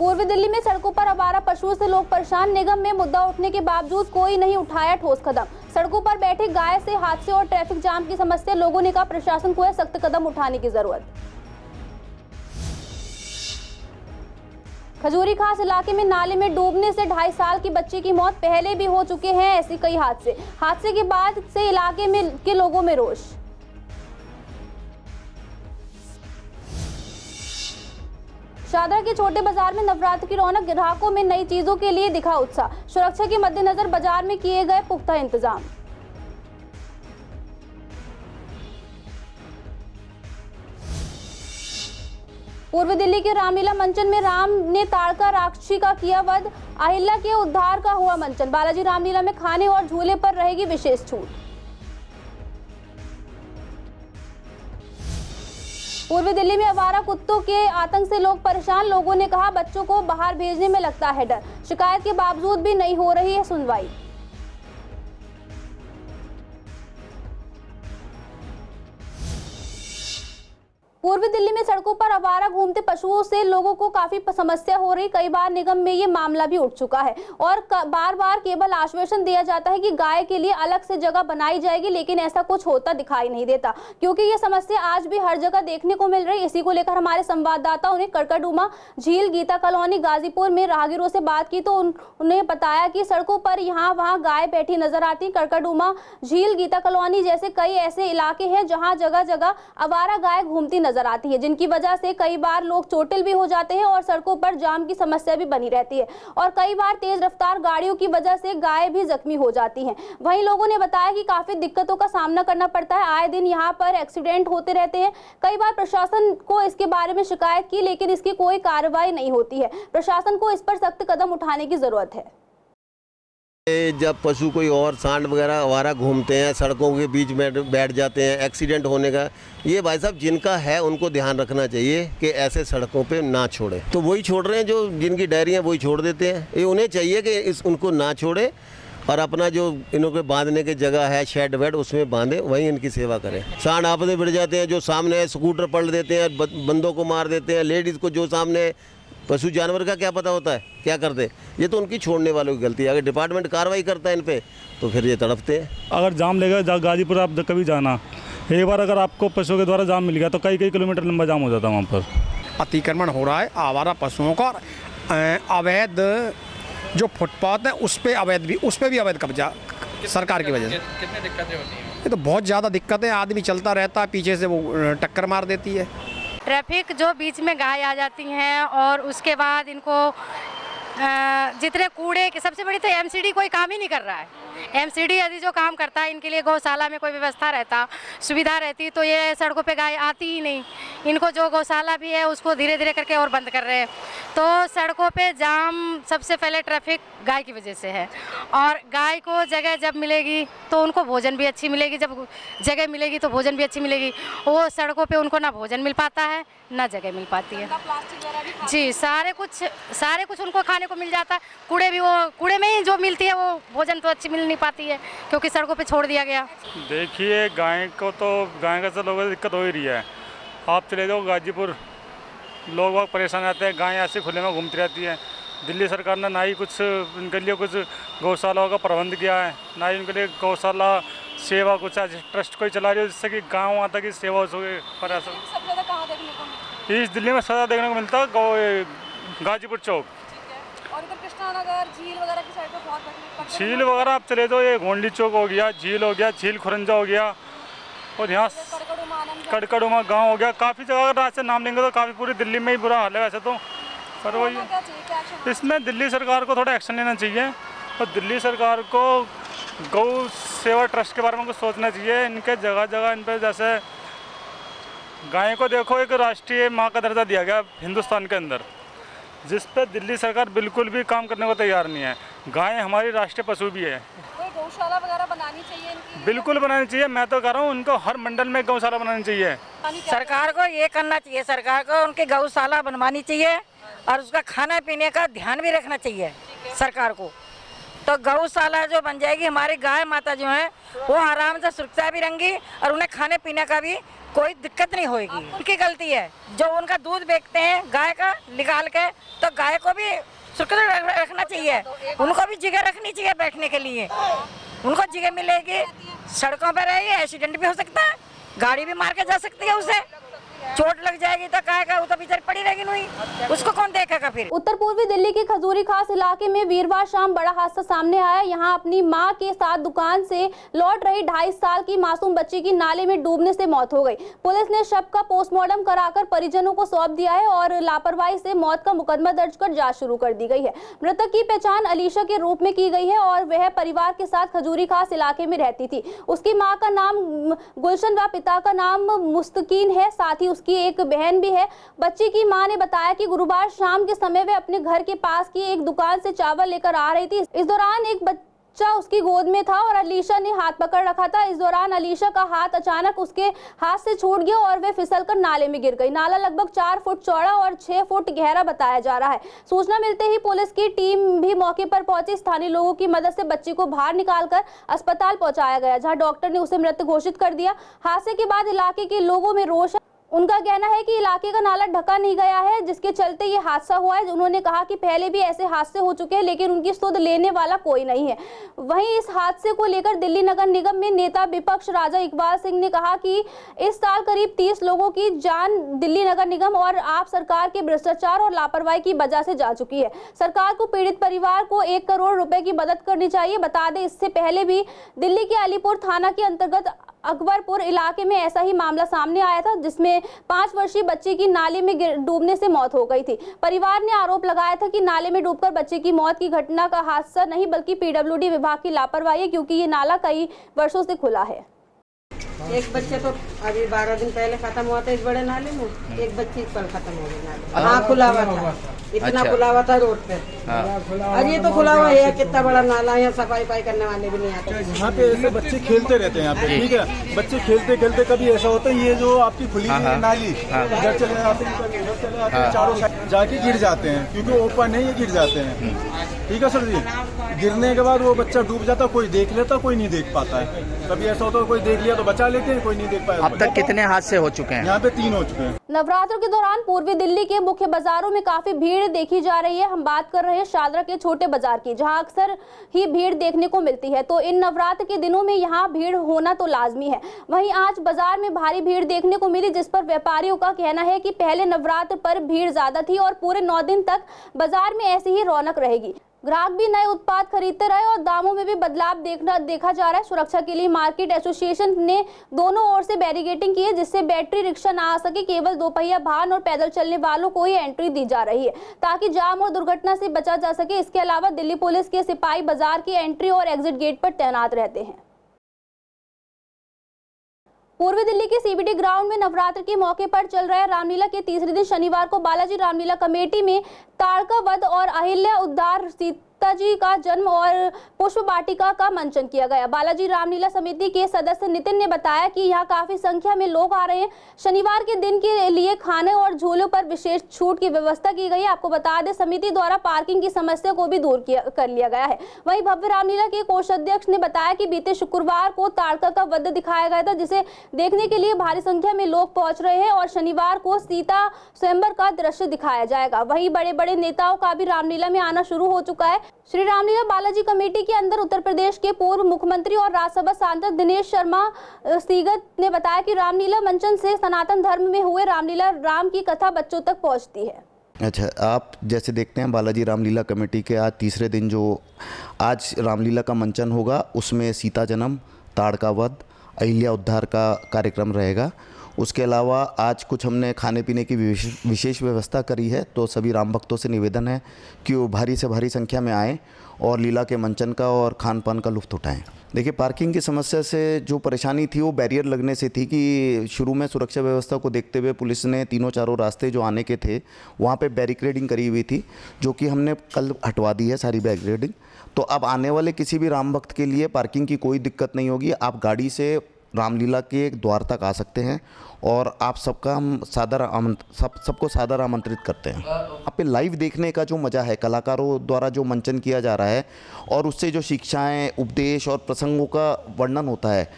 पूर्वी दिल्ली में सड़कों पर आवारा पशुओं से लोग परेशान। निगम में मुद्दा उठने के बावजूद कोई नहीं उठाया ठोस कदम। सड़कों पर बैठे गाय से हादसे और ट्रैफिक जाम की समस्या। लोगों ने कहा प्रशासन को है सख्त कदम उठाने की जरूरत। खजूरी खास इलाके में नाले में डूबने से 2.5 साल की बच्ची की मौत। पहले भी हो चुके हैं ऐसे कई हादसे के बाद से इलाके में के लोगों में रोष। शादरा के छोटे बाजार में नवरात्र की रौनक। ग्राहकों में नई चीजों के लिए दिखा उत्साह। सुरक्षा के मद्देनजर बाजार में किए गए पुख्ता इंतजाम। पूर्वी दिल्ली के रामलीला मंचन में राम ने ताड़का राक्षसी का किया वध। अहिल्या के उद्धार का हुआ मंचन। बालाजी रामलीला में खाने और झूले पर रहेगी विशेष छूट। पूर्वी दिल्ली में आवारा कुत्तों के आतंक से लोग परेशान। लोगों ने कहा बच्चों को बाहर भेजने में लगता है डर। शिकायत के बावजूद भी नहीं हो रही है सुनवाई। पूर्वी दिल्ली में सड़कों पर आवारा घूमते पशुओं से लोगों को काफी समस्या हो रही। कई बार निगम में ये मामला भी उठ चुका है और बार बार केवल आश्वासन दिया जाता है कि गाय के लिए अलग से जगह बनाई जाएगी, लेकिन ऐसा कुछ होता दिखाई नहीं देता, क्योंकि ये समस्या आज भी हर जगह देखने को मिल रही। इसी को लेकर हमारे संवाददाताओं ने कड़कड़डूमा झील, गीता कॉलोनी, गाजीपुर में राहगीरों से बात की तो उन्हें बताया कि सड़कों पर यहाँ वहाँ गाय बैठी नजर आती। कड़कड़डूमा झील, गीता कॉलोनी जैसे कई ऐसे इलाके हैं जहाँ जगह जगह आवारा गाय घूमती नजर आती है, जिनकी वजह से कई बार लोग चोटिल भी हो जाते हैं और सड़कों पर जाम की समस्या भी बनी रहती है और कई बार तेज रफ्तार गाड़ियों की वजह से गाय भी जख्मी हो जाती हैं। वहीं लोगों ने बताया कि काफी दिक्कतों का सामना करना पड़ता है। आए दिन यहां पर एक्सीडेंट होते रहते हैं। कई बार प्रशासन को इसके बारे में शिकायत की, लेकिन इसकी कोई कार्रवाई नहीं होती है। प्रशासन को इस पर सख्त कदम उठाने की जरूरत है। जब पशु कोई और सांड वगैरह आवारा घूमते हैं, सड़कों के बीच में बैठ जाते हैं, एक्सीडेंट होने का, ये भाई साहब जिनका है उनको ध्यान रखना चाहिए कि ऐसे सड़कों पे ना छोड़े। तो वही छोड़ रहे हैं, जो जिनकी डायरी है वही छोड़ देते हैं। ये उन्हें चाहिए कि उनको ना छोड़े और अपना जो इनके बांधने की जगह है, शेड वेड, उसमें बांधे, वहीं इनकी सेवा करें। सांड आपस में भिड़ जाते हैं, जो सामने स्कूटर पलट देते हैं, बंदों को मार देते हैं, लेडीज़ को जो सामने, पशु जानवर का क्या पता होता है क्या करते। ये तो उनकी छोड़ने वालों की गलती है। अगर डिपार्टमेंट कार्रवाई करता है इन पे तो फिर ये तड़पते हैं। अगर जाम लेगा गाजीपुर आप कभी जाना, एक बार अगर आपको पशुओं के द्वारा जाम मिल गया तो कई किलोमीटर लंबा जाम हो जाता है वहाँ पर। अतिक्रमण हो रहा है आवारा पशुओं का। अवैध जो फुटपाथ है उस पर भी अवैध कब्जा सरकार की वजह से। कितनी दिक्कतें होती हैं? ये तो बहुत ज़्यादा दिक्कतें। आदमी चलता रहता है, पीछे से वो टक्कर मार देती है। ट्रैफिक जो बीच में गाय आ जाती हैं और उसके बाद इनको जितने कूड़े के, सबसे बड़ी तो एमसीडी कोई काम ही नहीं कर रहा है। एमसीडी यदि जो काम करता है, इनके लिए गौशाला में कोई व्यवस्था रहता, सुविधा रहती, तो ये सड़कों पे गाय आती ही नहीं। इनको जो गौशाला भी है उसको धीरे धीरे करके और बंद कर रहे हैं। तो सड़कों पे जाम सबसे पहले ट्रैफिक गाय की वजह से है। और गाय को जगह जब मिलेगी तो उनको भोजन भी अच्छी मिलेगी, जब जगह मिलेगी तो भोजन भी अच्छी मिलेगी। वो सड़कों पे उनको ना भोजन मिल पाता है ना जगह मिल पाती है। जी, सारे कुछ उनको खाने को मिल जाता है। कूड़े में ही जो मिलती है वो भोजन तो अच्छी मिल नहीं पाती है, क्योंकि सड़कों पे छोड़ दिया गया। देखिए, गाय का तो लोगों को दिक्कत हो ही रही है। आप चले जाओ गाजीपुर, लोग वहाँ परेशान आते हैं, गाय ऐसे खुले में घूमती रहती है। दिल्ली सरकार ने ना ही कुछ इनके लिए कुछ गौशालाओं का प्रबंध किया है, ना ही उनके लिए गौशाला सेवा कुछ ट्रस्ट कोई चला रही है, जिससे कि गाँव वहाँ तक की सेवा हो सके। पर ऐसा इस दिल्ली में सदा देखने को मिलता है गाजीपुर चौक और इधर कृष्णा नगर, झील वगैरह की साइड पे बहुत झील वगैरह आप चले तो ये गोंडली चौक हो गया, झील हो गया, झील खुरंजा हो गया, और यहाँ कड़कड़ुमा गांव हो गया। काफ़ी जगह अगर आज से नाम लेंगे तो काफ़ी पूरी दिल्ली में ही बुरा हाल है वैसे तो। पर वही इसमें दिल्ली सरकार को थोड़ा एक्शन लेना चाहिए और दिल्ली सरकार को गौ सेवा ट्रस्ट के बारे में कुछ सोचना चाहिए। इनके जगह जगह इन पर, जैसे गाय को देखो एक राष्ट्रीय माँ का दर्जा दिया गया हिंदुस्तान के अंदर, जिस पे दिल्ली सरकार बिल्कुल भी काम करने को तैयार नहीं है। गाय हमारी राष्ट्रीय पशु भी है। कोई गौशाला वगैरह बनानी चाहिए इनकी? बिल्कुल बनानी चाहिए। मैं तो कह रहा हूँ उनको हर मंडल में गौशाला बनानी चाहिए। सरकार को ये करना चाहिए, सरकार को उनकी गौशाला बनवानी चाहिए और उसका खाने पीने का ध्यान भी रखना चाहिए सरकार को। तो गौशाला जो बन जाएगी, हमारी गाय माता जो है वो आराम से सुरक्षा भी रहेंगी और उन्हें खाने पीने का भी कोई दिक्कत नहीं होगी। उनकी गलती है जो उनका दूध बेचते हैं गाय का निकाल के, तो गाय को भी सुरक्षित रखना चाहिए, उनको भी जगह रखनी चाहिए बैठने के लिए, उनको जगह मिलेगी। सड़कों पर रहेगी, एक्सीडेंट भी हो सकता है, गाड़ी भी मार के जा सकती है, उसे चोट लग जाएगी तो काय का वो तो बेचारी पड़ी रहेगी, नहीं उसको कौन देखेगा फिर। उत्तर पूर्वी दिल्ली के खजूरी खास इलाके में वीरवार शाम बड़ा हादसा सामने आया। यहां अपनी मां के साथ दुकान से लौट रही 2.5 साल की मासूम बच्ची की नाले में डूबने से मौत हो गई। पुलिस ने शव का पोस्टमार्टम कराकर परिजनों को सौंप दिया है और लापरवाही से मौत का मुकदमा दर्ज कर जांच शुरू कर दी गई है। मृतक की पहचान अलीशा के रूप में की गई है और वह परिवार के साथ खजूरी खास इलाके में रहती थी। उसकी माँ का नाम गुलशन व पिता का नाम मुस्तकीन है, साथ ही उसकी एक बहन भी है। बच्ची की मां ने बताया कि गुरुवार शाम के समय वे अपने घर के पास की एक दुकान से चावल लेकर आ रही थी। इस दौरान एक बच्चा उसकी गोद में था और अलीशा ने हाथ पकड़ रखा था। इस दौरान अलीशा का हाथ अचानक उसके हाथ से छूट गया और वे फिसलकर नाले में गिर गई। नाला लगभग 4 फुट चौड़ा और 6 फुट गहरा बताया जा रहा है। सूचना मिलते ही पुलिस की टीम भी मौके पर पहुंची। स्थानीय लोगों की मदद से बच्ची को बाहर निकालकर अस्पताल पहुंचाया गया, जहां डॉक्टर ने उसे मृत घोषित कर दिया। हादसे के बाद इलाके के लोगों में रोष है। उनका कहना है कि इलाके का नाला ढका नहीं गया है, जिसके चलते ये हादसा हुआ है। उन्होंने कहा कि पहले भी ऐसे हादसे हो चुके हैं, लेकिन उनकी सुध लेने वाला कोई नहीं है। वहीं इस हादसे को लेकर दिल्ली नगर निगम में नेता विपक्ष राजा इकबाल सिंह ने कहा कि इस साल करीब 30 लोगों की जान दिल्ली नगर निगम और आप सरकार के भ्रष्टाचार और लापरवाही की वजह से जा चुकी है। सरकार को पीड़ित परिवार को 1 करोड़ रुपए की मदद करनी चाहिए। बता दें, इससे पहले भी दिल्ली के अलीपुर थाना के अंतर्गत अकबरपुर इलाके में ऐसा ही मामला सामने आया था, जिसमें 5 वर्षीय बच्ची की नाले में डूबने से मौत हो गई थी। परिवार ने आरोप लगाया था कि नाले में डूबकर बच्चे की मौत की घटना का हादसा नहीं बल्कि पीडब्ल्यूडी विभाग की लापरवाही है, क्योंकि ये नाला कई वर्षों से खुला है। एक बच्चे तो अभी 12 दिन पहले खत्म हुआ था इस बड़े नाले में, एक बच्ची कल खत्म हो गई नाले। हाँ, खुला हुआ था, इतना खुला हुआ था रोड पे। और ये तो खुला हुआ है, कितना बड़ा नाला है, सफाई करने वाले भी नहीं आते। यहाँ पे ऐसे बच्चे खेलते रहते हैं यहाँ पे, ठीक है। बच्चे खेलते खेलते कभी ऐसा होता है, ये जो आपकी खुली हुई नाली इधर चले जाते हैं, इधर चले जाते हैं, चारों साइड जाके गिर जाते हैं, क्योंकि ओपन है, ये गिर जाते हैं। ठीक है सर जी, गिरने के बाद वो बच्चा डूब जाता, कोई देख लेता, कोई नहीं देख पाता है। कभी ऐसा होता है कोई देख लिया तो बचा लेते हैं, कोई नहीं देख पाया। अब तक कितने हादसे हो चुके हैं? यहाँ पे 3 हो चुके हैं। नवरात्रों के दौरान पूर्वी दिल्ली के मुख्य बाजारों में काफी भीड़ देखी जा रही है। हम बात कर रहे हैं शादरा के छोटे बाजार की, जहां अक्सर ही भीड़ देखने को मिलती है। तो इन नवरात्र के दिनों में यहाँ भीड़ होना तो लाजमी है। वहीं आज बाजार में भारी भीड़ देखने को मिली, जिस पर व्यापारियों का कहना है कि पहले नवरात्र पर भीड़ ज्यादा थी और पूरे 9 दिन तक बाजार में ऐसी ही रौनक रहेगी। ग्राहक भी नए उत्पाद खरीदते रहे और दामों में भी बदलाव देखा जा रहा है। सुरक्षा के लिए मार्केट एसोसिएशन ने दोनों ओर से बैरिकेडिंग की है, जिससे बैटरी रिक्शा ना आ सके। केवल 2 पहिया वाहन और पैदल चलने वालों को ही एंट्री दी जा रही है, ताकि जाम और दुर्घटना से बचा जा सके। इसके अलावा दिल्ली पुलिस के सिपाही बाजार की एंट्री और एग्जिट गेट पर तैनात रहते हैं। पूर्वी दिल्ली के सीबीडी ग्राउंड में नवरात्र के मौके पर चल रहे रामलीला के तीसरे दिन शनिवार को बालाजी रामलीला कमेटी में ताड़का वध और अहिल्या उद्धार जी का जन्म और पुष्प वाटिका का मंचन किया गया। बालाजी रामलीला समिति के सदस्य नितिन ने बताया कि यहाँ काफी संख्या में लोग आ रहे हैं। शनिवार के दिन के लिए खाने और झूलों पर विशेष छूट की व्यवस्था की गई है। आपको बता दें, समिति द्वारा पार्किंग की समस्या को भी दूर कर लिया गया है। वहीं भव्य रामलीला के कोषाध्यक्ष ने बताया कि बीते शुक्रवार को ताड़का का वध दिखाया गया था, जिसे देखने के लिए भारी संख्या में लोग पहुंच रहे हैं और शनिवार को सीता स्वयंवर का दृश्य दिखाया जाएगा। वहीं बड़े बड़े नेताओं का भी रामलीला में आना शुरू हो चुका है। श्री रामलीला बालाजी कमेटी के अंदर उत्तर प्रदेश के पूर्व मुख्यमंत्री और राज्यसभा सांसद दिनेश शर्मा सीगत ने बताया कि रामलीला मंचन से सनातन धर्म में हुए रामलीला राम की कथा बच्चों तक पहुंचती है। अच्छा, आप जैसे देखते हैं बालाजी रामलीला कमेटी के आज तीसरे दिन जो आज रामलीला का मंचन होगा, उसमें सीता जन्म, ताड़का वध, अहिल्या उद्धार का कार्यक्रम रहेगा। उसके अलावा आज कुछ हमने खाने पीने की विशेष व्यवस्था करी है, तो सभी राम भक्तों से निवेदन है कि वो भारी से भारी संख्या में आएँ और लीला के मंचन का और खान पान का लुत्फ़ उठाएं। देखिए, पार्किंग की समस्या से जो परेशानी थी वो बैरियर लगने से थी कि शुरू में सुरक्षा व्यवस्था को देखते हुए पुलिस ने तीनों चारों रास्ते जो आने के थे वहाँ पे बैरिकेडिंग करी हुई थी, जो कि हमने कल हटवा दी है सारी बैरिकेडिंग। तो अब आने वाले किसी भी राम भक्त के लिए पार्किंग की कोई दिक्कत नहीं होगी। आप गाड़ी से रामलीला के द्वार तक आ सकते हैं और आप सबका हम सबको सादर आमंत्रित करते हैं। यहाँ पे लाइव देखने का जो मज़ा है, कलाकारों द्वारा जो मंचन किया जा रहा है और उससे जो शिक्षाएं, उपदेश और प्रसंगों का वर्णन होता है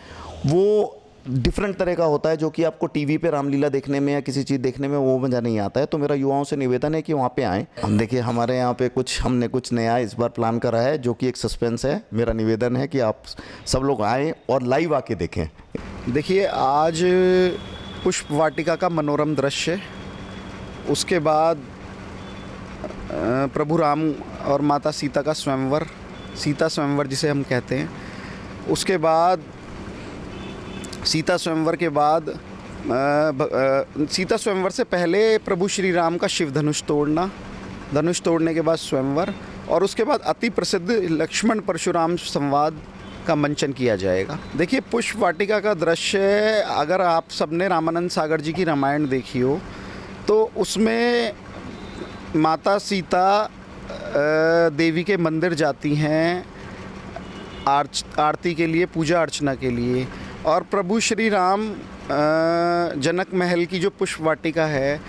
वो डिफरेंट तरह का होता है, जो कि आपको टीवी पे रामलीला देखने में या किसी चीज़ देखने में वो मज़ा नहीं आता है। तो मेरा युवाओं से निवेदन है कि वहाँ पे आएँ। हम देखिए हमारे यहाँ पे हमने कुछ नया इस बार प्लान करा है जो कि एक सस्पेंस है। मेरा निवेदन है कि आप सब लोग आएँ और लाइव आके देखें। देखिए आज पुष्प वाटिका का मनोरम दृश्य, उसके बाद प्रभु राम और माता सीता का स्वयंवर, सीता स्वयंवर जिसे हम कहते हैं, उसके बाद सीता स्वयंवर के बाद सीता स्वयंवर से पहले प्रभु श्री राम का शिव धनुष तोड़ना, धनुष तोड़ने के बाद स्वयंवर, और उसके बाद अति प्रसिद्ध लक्ष्मण परशुराम संवाद का मंचन किया जाएगा। देखिए पुष्प वाटिका का दृश्य, अगर आप सबने रामानंद सागर जी की रामायण देखी हो तो उसमें माता सीता देवी के मंदिर जाती हैं आरती के लिए, पूजा अर्चना के लिए, और प्रभु श्री राम जनक महल की जो पुष्प वाटिका है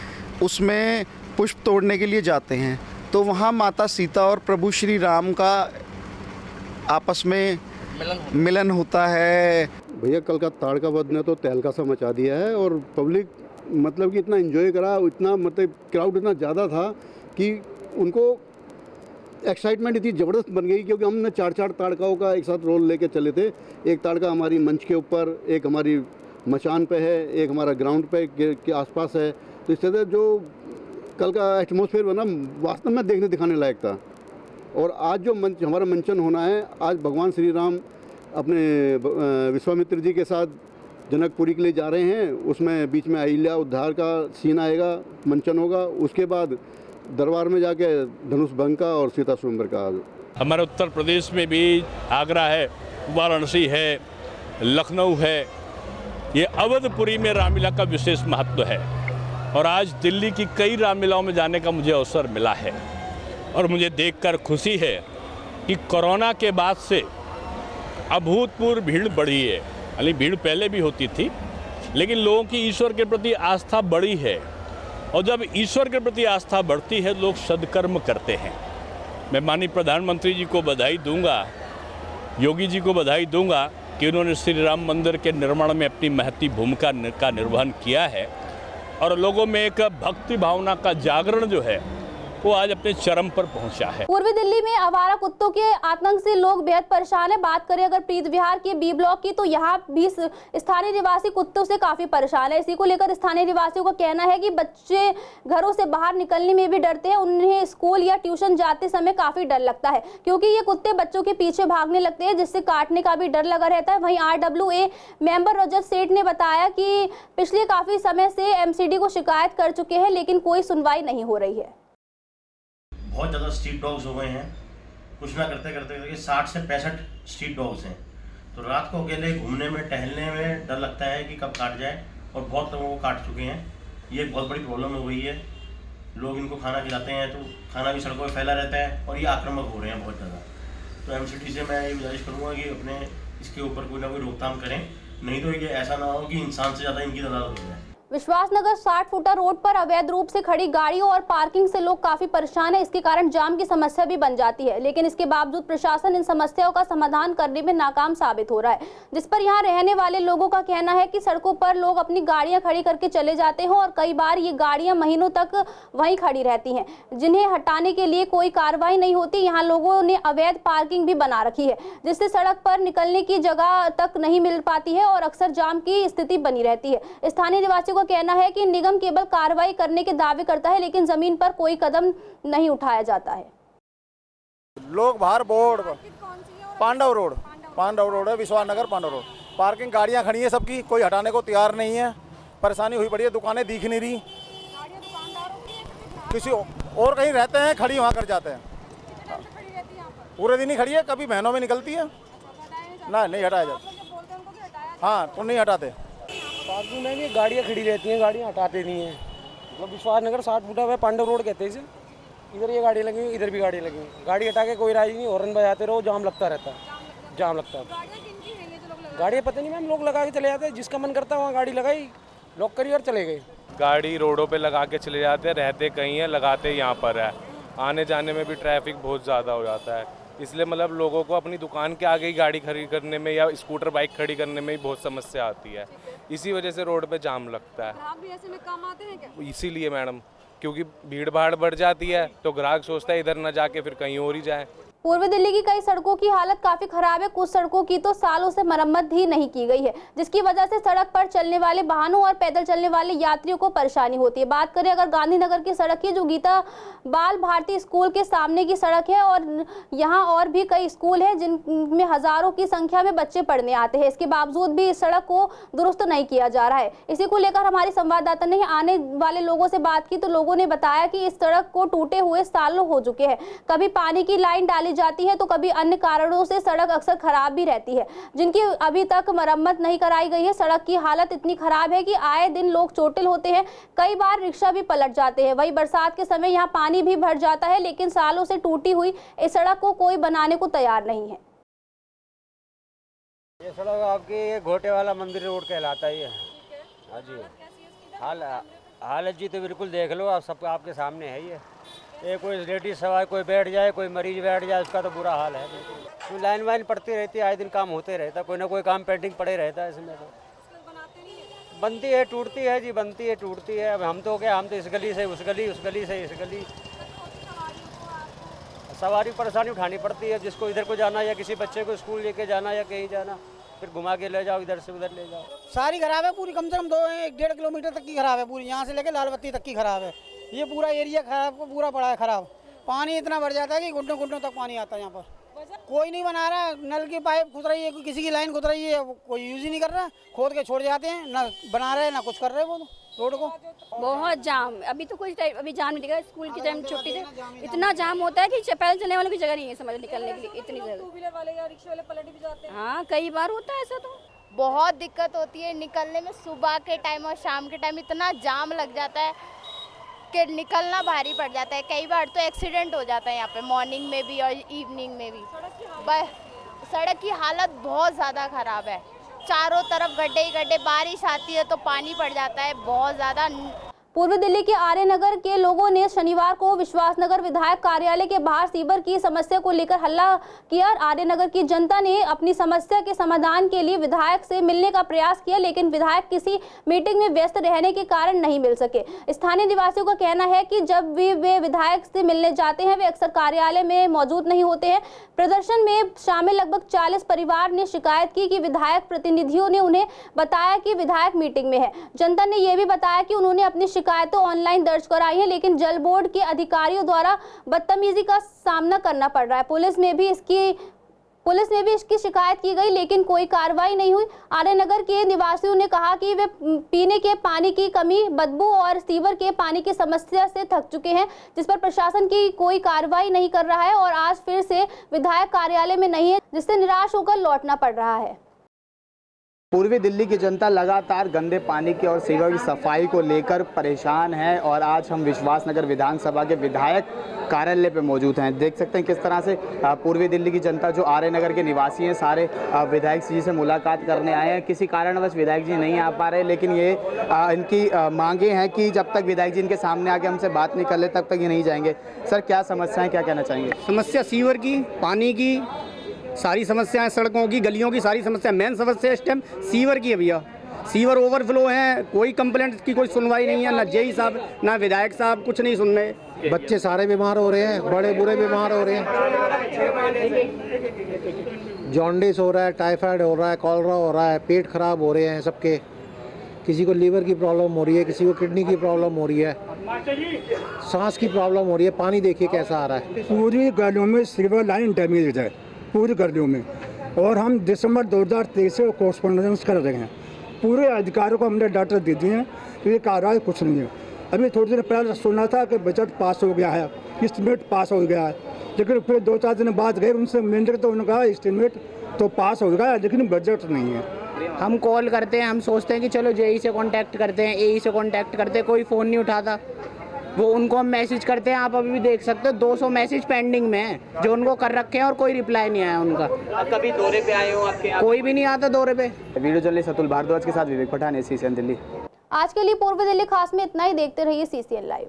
उसमें पुष्प तोड़ने के लिए जाते हैं। तो वहाँ माता सीता और प्रभु श्री राम का आपस में मिलन होता है। भैया कल का ताड़का वध ने तो तहलका सा मचा दिया है और पब्लिक मतलब कि इतना एंजॉय करा, इतना मतलब क्राउड इतना ज़्यादा था कि उनको एक्साइटमेंट इतनी ज़बरदस्त बन गई, क्योंकि हमने 4 ताड़काओं का एक साथ रोल लेके चले थे। एक ताड़का हमारी मंच के ऊपर, एक हमारी मचान पे है, एक हमारा ग्राउंड पे के आसपास है। तो इस तरह जो कल का एटमॉस्फेयर बना वास्तव में देखने दिखाने लायक था। और आज जो हमारा मंचन होना है, आज भगवान श्री राम अपने विश्वामित्र जी के साथ जनकपुरी के लिए जा रहे हैं। उसमें बीच में अहिल्या उद्धार का सीन आएगा, मंचन होगा। उसके बाद दरबार में जाके धनुष भंग का और सीता स्वयंवर का। हमारे उत्तर प्रदेश में भी आगरा है, वाराणसी है, लखनऊ है, ये अवधपुरी में रामलीला का विशेष महत्व है। और आज दिल्ली की कई रामलीलाओं में जाने का मुझे अवसर मिला है और मुझे देखकर खुशी है कि कोरोना के बाद से अभूतपूर्व भीड़ बढ़ी है। यानी भीड़ पहले भी होती थी, लेकिन लोगों की ईश्वर के प्रति आस्था बढ़ी है। और जब ईश्वर के प्रति आस्था बढ़ती है, लोग सद्कर्म करते हैं। मैं माननीय प्रधानमंत्री जी को बधाई दूंगा, योगी जी को बधाई दूंगा कि उन्होंने श्री राम मंदिर के निर्माण में अपनी महती भूमिका का निर्वहन किया है और लोगों में एक भक्ति भावना का जागरण जो है वो आज अपने चरम पर पहुंचा है। पूर्वी दिल्ली में आवारा कुत्तों के आतंक से लोग बेहद परेशान है। बात करें अगर प्रीत विहार के बी ब्लॉक की, तो यहाँ भी स्थानीय निवासी कुत्तों से काफी परेशान है। इसी को लेकर स्थानीय निवासियों का कहना है कि बच्चे घरों से बाहर निकलने में भी डरते हैं। उन्हें स्कूल या ट्यूशन जाते समय काफी डर लगता है, क्योंकि ये कुत्ते बच्चों के पीछे भागने लगते हैं, जिससे काटने का भी डर लगा रहता है। वहीं RWA मेंबर रजत सेठ ने बताया कि पिछले काफी समय से MCD को शिकायत कर चुके हैं, लेकिन कोई सुनवाई नहीं हो रही है। बहुत ज़्यादा स्ट्रीट डॉग्स हो गए हैं। कुछ ना करते करते 60 से 65 स्ट्रीट डॉग्स हैं। तो रात को अकेले घूमने में, टहलने में डर लगता है कि कब काट जाए, और बहुत लोगों को काट चुके हैं। ये एक बहुत बड़ी प्रॉब्लम हो गई है। लोग इनको खाना खिलाते हैं तो खाना भी सड़कों पर फैला रहता है और ये आक्रामक हो रहे हैं बहुत ज़्यादा। तो MCD से मैं ये गुजारिश करूँगा कि अपने इसके ऊपर कोई ना कोई रोकथाम करें, नहीं तो ये ऐसा ना हो कि इंसान से ज़्यादा इनकी अदालत हो जाए। विश्वासनगर 60 फुटा रोड पर अवैध रूप से खड़ी गाड़ियों और पार्किंग से लोग काफी परेशान हैं। इसके कारण जाम की समस्या भी बन जाती है, लेकिन इसके बावजूद प्रशासन इन समस्याओं का समाधान करने में नाकाम साबित हो रहा है, जिस पर यहां रहने वाले लोगों का कहना है कि सड़कों पर लोग अपनी गाड़ियां खड़ी करके चले जाते हैं और कई बार ये गाड़ियां महीनों तक वहीं खड़ी रहती हैं, जिन्हें हटाने के लिए कोई कार्रवाई नहीं होती। यहाँ लोगों ने अवैध पार्किंग भी बना रखी है, जिससे सड़क पर निकलने की जगह तक नहीं मिल पाती है और अक्सर जाम की स्थिति बनी रहती है। स्थानीय निवासियों का कहना है कि निगम केवल कार्रवाई करने के दावे करता है, लेकिन जमीन पर कोई कदम नहीं उठाया जाता है। लोग बाहर बोर्ड पांडव रोड है, विश्वासनगर पांडव रोड, पार्किंग गाड़ियां खड़ी हैं सबकी, कोई हटाने को तैयार नहीं है। परेशानी हुई पड़ी है, दुकानें दिख नहीं रही, किसी और कहीं रहते हैं, खड़ी वहाँ कर जाते हैं। पूरे दिन ही खड़ी है, कभी महीनों में निकलती है ना, नहीं हटाया जाता। हाँ तो नहीं हटाते। फालतू में भी गाड़ियाँ खड़ी रहती हैं, गाड़ियाँ हटाते नहीं हैं। मतलब विश्वासनगर 60 फुटा हुआ पांडव रोड कहते हैं इसे, इधर ये गाड़ी लगी हुई, इधर भी गाड़ी लगी हुई। गाड़ी हटा के कोई राजी नहीं, हॉर्न बजाते रहो, जाम लगता रहता है, जाम लगता है। गाड़ियाँ पता नहीं मैम, लोग लगा के चले जाते हैं, जिसका मन करता है वहाँ गाड़ी लगाई, लॉक करी और चले गए। गाड़ी रोडों पे लगा के चले जाते हैं, रहते कहीं हैं, लगाते यहाँ पर है। आने जाने में भी ट्रैफिक बहुत ज़्यादा हो जाता है, इसलिए मतलब लोगों को अपनी दुकान के आगे ही गाड़ी खड़ी करने में या स्कूटर बाइक खड़ी करने में ही बहुत समस्या आती है। इसी वजह से रोड पे जाम लगता है। ग्राहक भी ऐसे में काम आते हैं क्या? इसीलिए मैडम, क्योंकि भीड़ भाड़ बढ़ जाती है तो ग्राहक सोचता है इधर न जाके फिर कहीं और ही जाए। पूर्वी दिल्ली की कई सड़कों की हालत काफी खराब है। कुछ सड़कों की तो सालों से मरम्मत ही नहीं की गई है, जिसकी वजह से सड़क पर चलने वाले वाहनों और पैदल चलने वाले यात्रियों को परेशानी होती है। बात करें अगर गांधीनगर की सड़क की, जो गीता बाल भारती स्कूल के सामने की सड़क है, और यहाँ और भी कई स्कूल हैं जिनमें हजारों की संख्या में बच्चे पढ़ने आते हैं। इसके बावजूद भी इस सड़क को दुरुस्त नहीं किया जा रहा है। इसी को लेकर हमारी संवाददाता ने आने वाले लोगों से बात की तो लोगों ने बताया कि इस सड़क को टूटे हुए सालों हो चुके हैं। कभी पानी की लाइन डाली जाती है तो कभी अन्य कारणों से सड़क अक्सर खराब भी रहती है, जिनकी अभी तक मरम्मत नहीं कराई गई है। सड़क की हालत इतनी खराब है कि आए दिन लोग चोटिल होते हैं, कई बार रिक्शा भी पलट जाते हैं। वही बरसात के समय यहाँ पानी भी भर जाता है, लेकिन सालों से टूटी हुई इस सड़क को कोई बनाने को तैयार नहीं है। ये सड़क आपकी घोटे वाला मंदिर रोड कहलाता है। हाँ जी, हालत जी तो बिल्कुल देख लो आप, सब आपके सामने है। ये कोई लेडीज सवार कोई बैठ जाए, कोई मरीज बैठ जाए, उसका तो बुरा हाल है। तो लाइन वाइन पड़ती रहती है, आए दिन काम होते रहता है, कोई ना कोई काम पेंडिंग पड़े रहता है। इसमें तो बनती है टूटती है जी, बनती है टूटती है। अब हम तो क्या, हम तो इस गली से उस गली, उस गली से इस गली, सवारी परेशानी उठानी पड़ती है। जिसको इधर को जाना या किसी बच्चे को स्कूल लेके जाना या कहीं जाना, फिर घुमा के ले जाओ, इधर से उधर ले जाओ। सारी खराब है पूरी, कम से कम 1.5 किलोमीटर तक की खराब है पूरी, यहाँ से लेके लाल बत्ती तक की खराब है। ये पूरा एरिया खराब को पूरा पड़ा है खराब। पानी इतना भर जाता है कि घुटनों घुटनों तक पानी आता है यहाँ पर। कोई नहीं बना रहा, नल की पाइप खुद रही है, किसी की लाइन खुद रही है, कोई यूज ही नहीं कर रहा, खोद के छोड़ जाते हैं, ना बना रहे ना कुछ कर रहे वो रोड को। बहुत जाम, अभी तो कुछ टाइम अभी जाम नहीं दिखा। स्कूल के टाइम छुट्टी से इतना जाम होता है कि पैदल चलने वालों की जगह नहीं है समझ निकलने के लिए, इतनी जगह। टू व्हीलर वाले या रिक्शा वाले पलट भी जाते हैं। हाँ, कई बार होता है ऐसा। तो बहुत दिक्कत होती है निकलने में, सुबह के टाइम और शाम के टाइम इतना जाम लग जाता है कि निकलना भारी पड़ जाता है। कई बार तो एक्सीडेंट हो जाता है यहाँ पे, मॉर्निंग में भी और इवनिंग में भी। सड़क की हालत बहुत ज़्यादा ख़राब है, चारों तरफ गड्ढे ही गड्ढे, बारिश आती है तो पानी पड़ जाता है बहुत ज़्यादा। पूर्वी दिल्ली के आर्य नगर के लोगों ने शनिवार को विश्वासनगर विधायक कार्यालय के बाहर सीवर की समस्या को लेकर हल्ला किया। आर्य नगर की जनता ने अपनी समस्या के समाधान के लिए विधायक से मिलने का प्रयास किया, लेकिन विधायक किसी मीटिंग में व्यस्त रहने के कारण नहीं मिल सके। स्थानीय निवासियों का कहना है कि जब भी वे विधायक से मिलने जाते हैं वे अक्सर कार्यालय में मौजूद नहीं होते हैं। प्रदर्शन में शामिल लगभग 40 परिवार ने शिकायत की कि विधायक प्रतिनिधियों ने उन्हें बताया कि विधायक मीटिंग में है। जनता ने यह भी बताया कि उन्होंने अपनी शिकायतें ऑनलाइन दर्ज कराई है, लेकिन जल बोर्ड के अधिकारियों द्वारा बदतमीजी का सामना करना पड़ रहा है। पुलिस में भी इसकी शिकायत की गई, लेकिन कोई कार्रवाई नहीं हुई। आर्य नगर के निवासियों ने कहा कि वे पीने के पानी की कमी, बदबू और सीवर के पानी की समस्या से थक चुके हैं, जिस पर प्रशासन की कोई कार्रवाई नहीं कर रहा है और आज फिर से विधायक कार्यालय में नहीं है, जिससे निराश होकर लौटना पड़ रहा है। पूर्वी दिल्ली की जनता लगातार गंदे पानी की और सीवर की सफाई को लेकर परेशान है और आज हम विश्वासनगर विधानसभा के विधायक कार्यालय पे मौजूद हैं। देख सकते हैं किस तरह से पूर्वी दिल्ली की जनता, जो आर्य नगर के निवासी हैं, सारे विधायक जी से मुलाकात करने आए हैं। किसी कारणवश विधायक जी नहीं आ पा रहे, लेकिन ये इनकी मांगे हैं कि जब तक विधायक जी इनके सामने आके हमसे बात नहीं कर ले तब तक ये नहीं जाएंगे। सर, क्या समस्याएँ, क्या कहना चाहेंगे? समस्या सीवर की, पानी की, सारी समस्याएं, सड़कों की, गलियों की सारी समस्या। मेन समस्या इस टाइम सीवर की है भैया। सीवर ओवरफ्लो है, कोई कंप्लेंट की कोई सुनवाई नहीं है, ना जेई साहब ना विधायक साहब कुछ नहीं सुन रहे। बच्चे सारे बीमार हो रहे हैं, बड़े बुरे बीमार हो रहे हैं, जॉन्डिस हो रहा है, टाइफाइड हो रहा है, कॉलरा हो रहा है, पेट खराब हो रहे हैं सबके। किसी को लीवर की प्रॉब्लम हो रही है, किसी को किडनी की प्रॉब्लम हो रही है, सांस की प्रॉब्लम हो रही है। पानी देखिए कैसा आ रहा है। पूरी गलियों में सीवर लाइन डैमेज है, पूरी गलियों में, और हम दिसंबर 2023 से कॉरस्पॉन्डेंस कर रहे हैं। पूरे अधिकारियों को हमने डाटा दे दिए हैं, तो ये कार्रवाई कुछ नहीं है। अभी थोड़ी देर पहले सुना था कि बजट पास हो गया है, एस्टीमेट पास हो गया है, लेकिन फिर 2-4 दिन बाद गए उनसे मिलने, तो उन्होंने कहा एस्टीमेट तो पास हो गया है लेकिन बजट नहीं है। हम कॉल करते हैं, हम सोचते हैं कि चलो जेई से कांटेक्ट करते हैं, एई से कांटेक्ट करते हैं, कोई फ़ोन नहीं उठाता। वो उनको हम मैसेज करते हैं, आप अभी भी देख सकते हो 200 मैसेज पेंडिंग में है जो उनको कर रखे हैं और कोई रिप्लाई नहीं आया उनका। कभी दौरे पे आए हो आपके यहाँ? कोई भी नहीं आता दौरे पे। वीडियो जर्नलिस्ट अतुल भारद्वाज के साथ विवेक पठान, CCN दिल्ली। आज के लिए पूर्वी दिल्ली खास में इतना ही। देखते रहिए CCN लाइव।